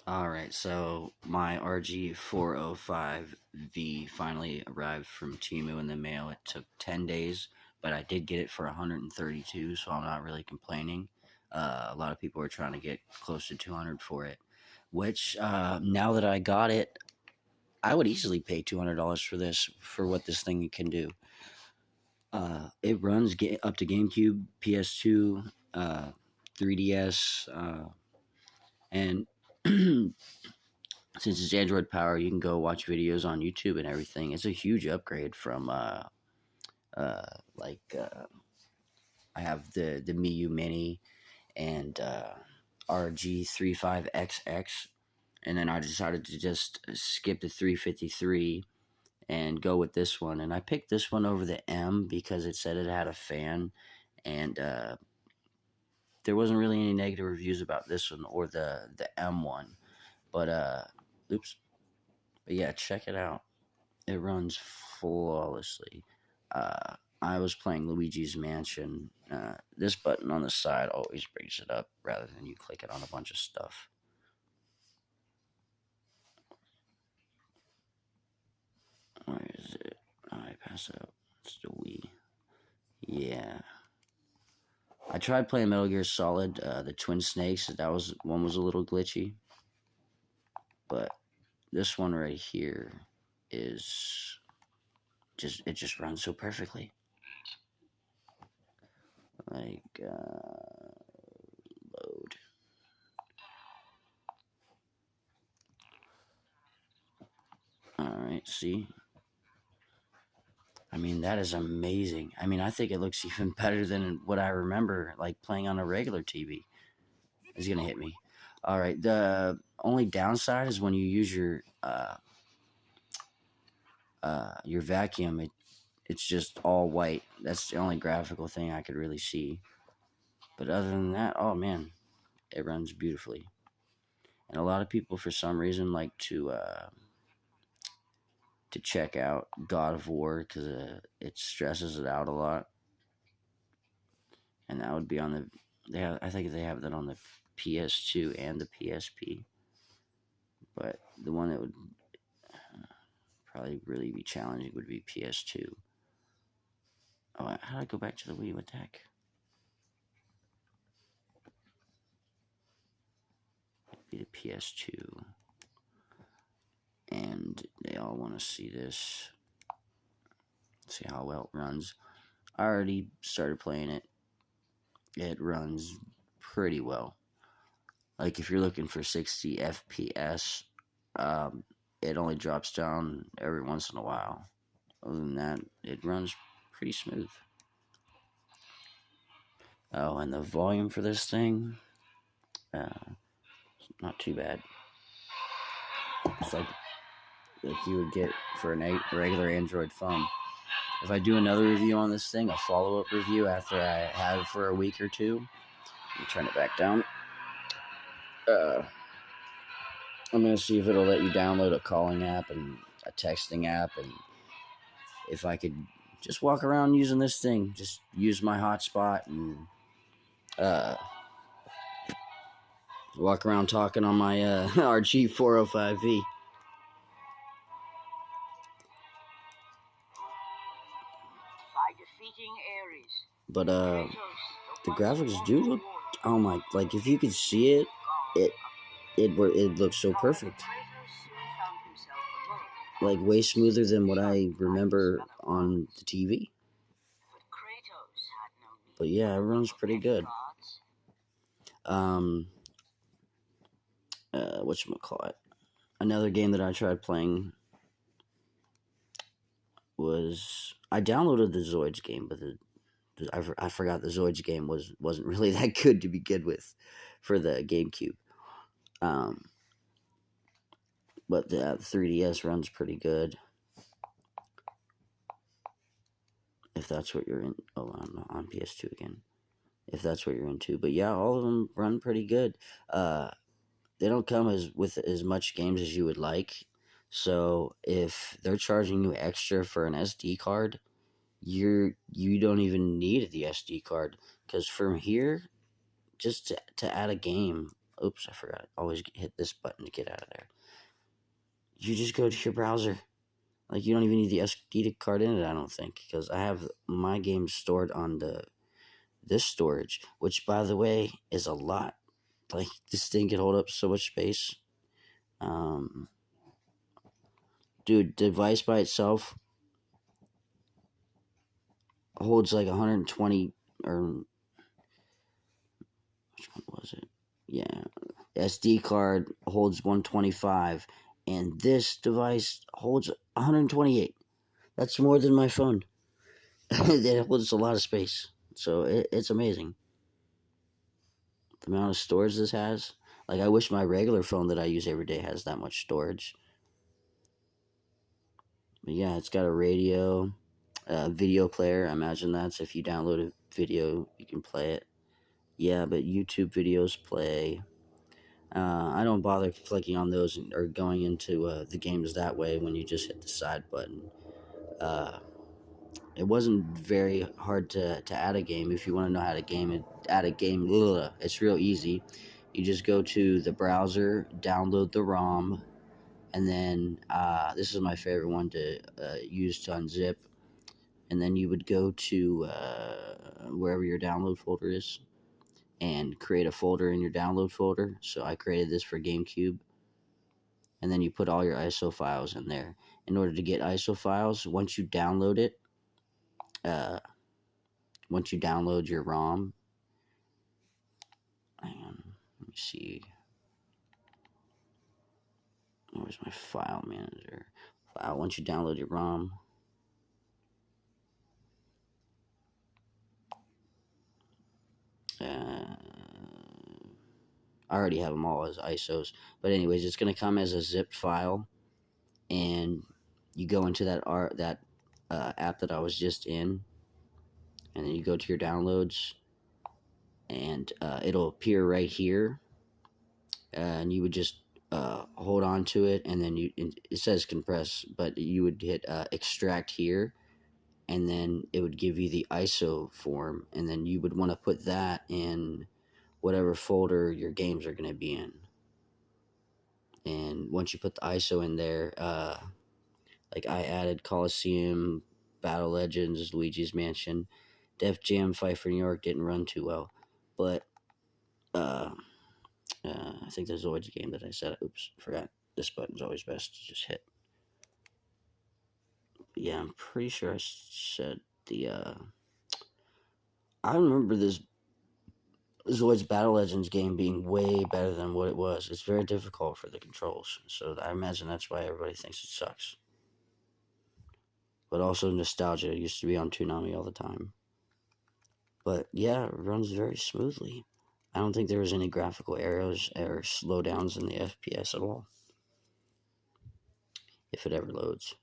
Alright, so my Rg405v finally arrived from Temu in the mail. It took 10 days, but I did get it for 132, so I'm not really complaining. A lot of people are trying to get close to 200 for it, which now that I got it, I would easily pay $200 for this, for what this thing can do. It runs up to GameCube, PS2, 3DS, and since it's Android power, you can go watch videos on YouTube and everything. It's a huge upgrade from like I have the Miu Mini and Rg405v, and then I decided to just skip the 353 and go with this one. And I picked this one over the M because it said it had a fan, and there wasn't really any negative reviews about this one or the M1. But oops. But yeah, check it out. It runs flawlessly. I was playing Luigi's Mansion. This button on the side always brings it up rather than you click it on a bunch of stuff. Where is it? I pass out. It's the Wii. Yeah. I tried playing Metal Gear Solid, the Twin Snakes. That was one was a little glitchy, but this one right here is it just runs so perfectly. Like load. Alright, see? I mean, that is amazing. I mean, I think it looks even better than what I remember, like, playing on a regular TV. It's gonna hit me. Alright, the only downside is when you use your vacuum, it's just all white. That's the only graphical thing I could really see. But other than that, oh man, it runs beautifully. And a lot of people, for some reason, like to check out God of War because it stresses it out a lot, and that would be on the. I think they have that on the PS2 and the PSP, but the one that would probably really be challenging would be PS2. Oh, how do I go back to the Wii? What the heck? It'd be the PS2. And they all want to see this. See how well it runs. I already started playing it. It runs pretty well. Like if you're looking for 60 FPS, it only drops down every once in a while. Other than that, it runs pretty smooth. Oh, and the volume for this thing, not too bad. It's like you would get for a regular Android phone. If I do another review on this thing, a follow-up review after I have it for a week or two, let me turn it back down. I'm going to see if it'll let you download a calling app and a texting app, and if I could just walk around using this thing, just use my hotspot and walk around talking on my Rg405v. But the graphics do look, oh my, like if you could see it looks so perfect. Like way smoother than what I remember on the TV. But yeah, it runs pretty good. Whatchamacallit? Another game that I tried playing was, I downloaded the Zoids game, but I forgot the Zoids game wasn't really that good to begin with for the GameCube. But the 3DS runs pretty good. If that's what you're in. Oh, I'm on PS2 again. If that's what you're into. But yeah, all of them run pretty good. They don't come with as much games as you would like. So if they're charging you extra for an SD card, you don't even need the SD card, because from here, just to add a game, oops, I forgot. Always hit this button to get out of there. You just go to your browser. Like, you don't even need the SD card in it, I don't think, because I have my games stored on this storage, which, by the way, is a lot. Like, this thing can hold up so much space. Dude, device by itself holds like 120, or which one was it? Yeah, SD card holds 125, and this device holds 128. That's more than my phone. It holds a lot of space, so it's amazing the amount of storage this has. Like, I wish my regular phone that I use every day has that much storage. But yeah, it's got a radio, video player. I imagine that's if you download a video, you can play it. Yeah, but YouTube videos play. I don't bother clicking on those or going into the games that way when you just hit the side button. It wasn't very hard to add a game. If you want to know how to add a game, it's real easy. You just go to the browser, download the ROM, and then this is my favorite one to use to unzip. And then you would go to wherever your download folder is and create a folder in your download folder. So I created this for GameCube. And then you put all your ISO files in there. In order to get ISO files, once you download it, once you download your ROM, hang on, let me see. Where's my file manager? Once you download your ROM, I already have them all as ISOs. But anyways, it's going to come as a zipped file, and you go into that app that I was just in, and then you go to your downloads, and it'll appear right here, and you would just hold on to it, and then it says compress, but you would hit extract here, and then it would give you the ISO form, and then you would want to put that in whatever folder your games are going to be in. And once you put the ISO in there, like I added Coliseum, Battle Legends, Luigi's Mansion, Def Jam, Fight for New York didn't run too well, but I think there's always a game that I said, oops, forgot. This button's always best to just hit. Yeah, I'm pretty sure I said I remember this Zoid's Battle Legends game being way better than what it was. It's very difficult for the controls, so I imagine that's why everybody thinks it sucks. But also nostalgia. It used to be on Toonami all the time. But yeah, it runs very smoothly. I don't think there was any graphical errors or slowdowns in the FPS at all, if it ever loads.